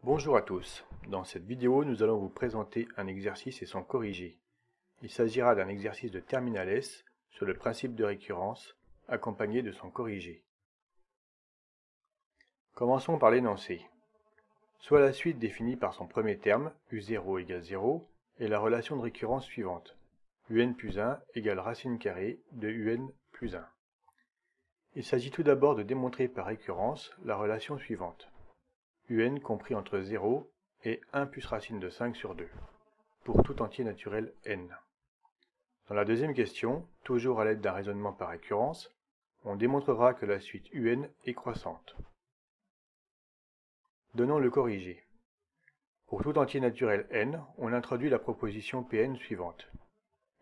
Bonjour à tous. Dans cette vidéo, nous allons vous présenter un exercice et son corrigé. Il s'agira d'un exercice de terminale S sur le principe de récurrence, accompagné de son corrigé. Commençons par l'énoncé. Soit la suite définie par son premier terme, U0 égale 0, et la relation de récurrence suivante, UN plus 1 égale racine carrée de UN plus 1. Il s'agit tout d'abord de démontrer par récurrence la relation suivante. UN compris entre 0 et 1 plus racine de 5 sur 2, pour tout entier naturel n. Dans la deuxième question, toujours à l'aide d'un raisonnement par récurrence, on démontrera que la suite UN est croissante. Donnons le corrigé. Pour tout entier naturel n, on introduit la proposition Pn suivante.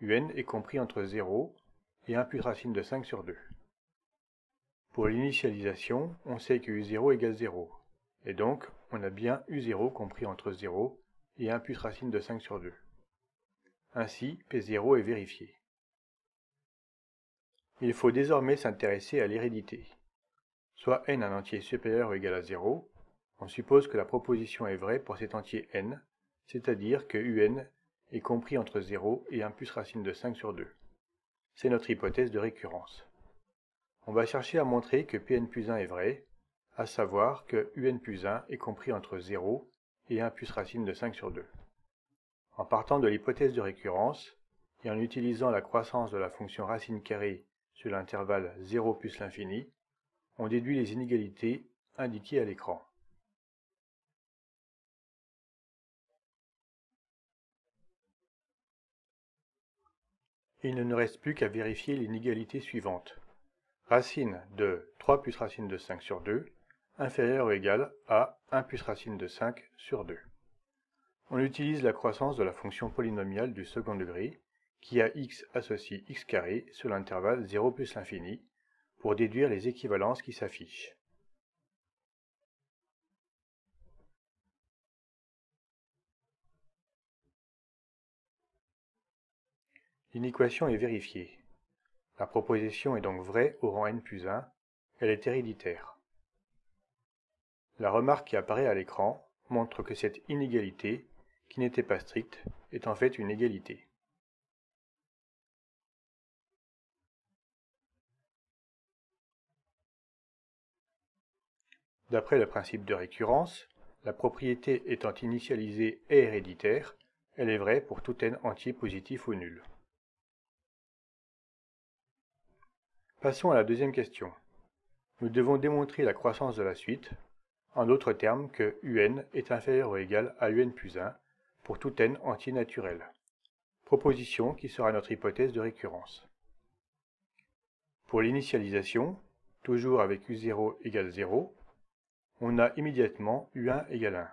UN est compris entre 0 et 1 plus racine de 5 sur 2. Pour l'initialisation, on sait que U0 égale 0. Et donc, on a bien U0 compris entre 0 et 1 plus racine de 5 sur 2. Ainsi, P0 est vérifié. Il faut désormais s'intéresser à l'hérédité. Soit n un entier supérieur ou égal à 0, on suppose que la proposition est vraie pour cet entier n, c'est-à-dire que UN est compris entre 0 et 1 plus racine de 5 sur 2. C'est notre hypothèse de récurrence. On va chercher à montrer que Pn plus 1 est vrai, à savoir que UN plus 1 est compris entre 0 et 1 plus racine de 5 sur 2. En partant de l'hypothèse de récurrence, et en utilisant la croissance de la fonction racine carrée sur l'intervalle 0 plus l'infini, on déduit les inégalités indiquées à l'écran. Il ne nous reste plus qu'à vérifier l'inégalité suivante. Racine de 3 plus racine de 5 sur 2 inférieure ou égale à 1 plus racine de 5 sur 2. On utilise la croissance de la fonction polynomiale du second degré, qui a x associe x carré sur l'intervalle 0 plus l'infini, pour déduire les équivalences qui s'affichent. L'inéquation est vérifiée. La proposition est donc vraie au rang n plus 1, elle est héréditaire. La remarque qui apparaît à l'écran montre que cette inégalité, qui n'était pas stricte, est en fait une égalité. D'après le principe de récurrence, la propriété étant initialisée et héréditaire, elle est vraie pour tout n entier positif ou nul. Passons à la deuxième question. Nous devons démontrer la croissance de la suite, en d'autres termes que UN est inférieur ou égal à UN plus 1 pour tout n entier naturel. Proposition qui sera notre hypothèse de récurrence. Pour l'initialisation, toujours avec U0 égale 0, on a immédiatement U1 égale 1,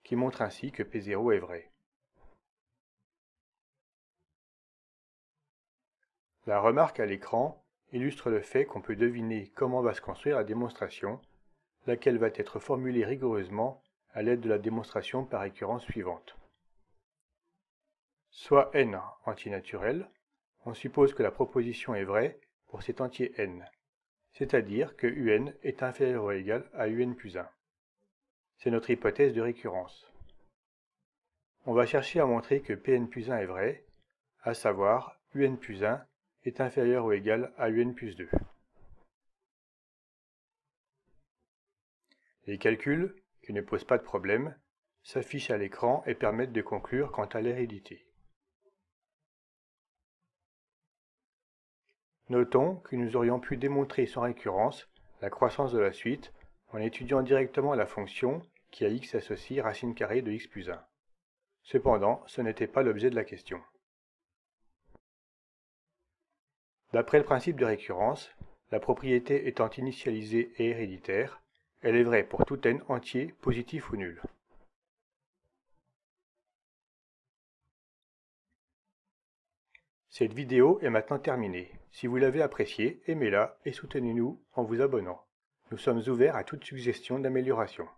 qui montre ainsi que P0 est vrai. La remarque à l'écran illustre le fait qu'on peut deviner comment va se construire la démonstration, laquelle va être formulée rigoureusement à l'aide de la démonstration par récurrence suivante. Soit n entier naturel, on suppose que la proposition est vraie pour cet entier n, c'est-à-dire que UN est inférieur ou égal à UN plus 1. C'est notre hypothèse de récurrence. On va chercher à montrer que Pn plus 1 est vrai, à savoir UN plus 1 est inférieur ou égal à UN plus 2. Les calculs, qui ne posent pas de problème, s'affichent à l'écran et permettent de conclure quant à l'hérédité. Notons que nous aurions pu démontrer sans récurrence la croissance de la suite en étudiant directement la fonction qui a x associe racine carrée de x plus 1. Cependant, ce n'était pas l'objet de la question. D'après le principe de récurrence, la propriété étant initialisée et héréditaire, elle est vraie pour tout n entier, positif ou nul. Cette vidéo est maintenant terminée. Si vous l'avez appréciée, aimez-la et soutenez-nous en vous abonnant. Nous sommes ouverts à toute suggestion d'amélioration.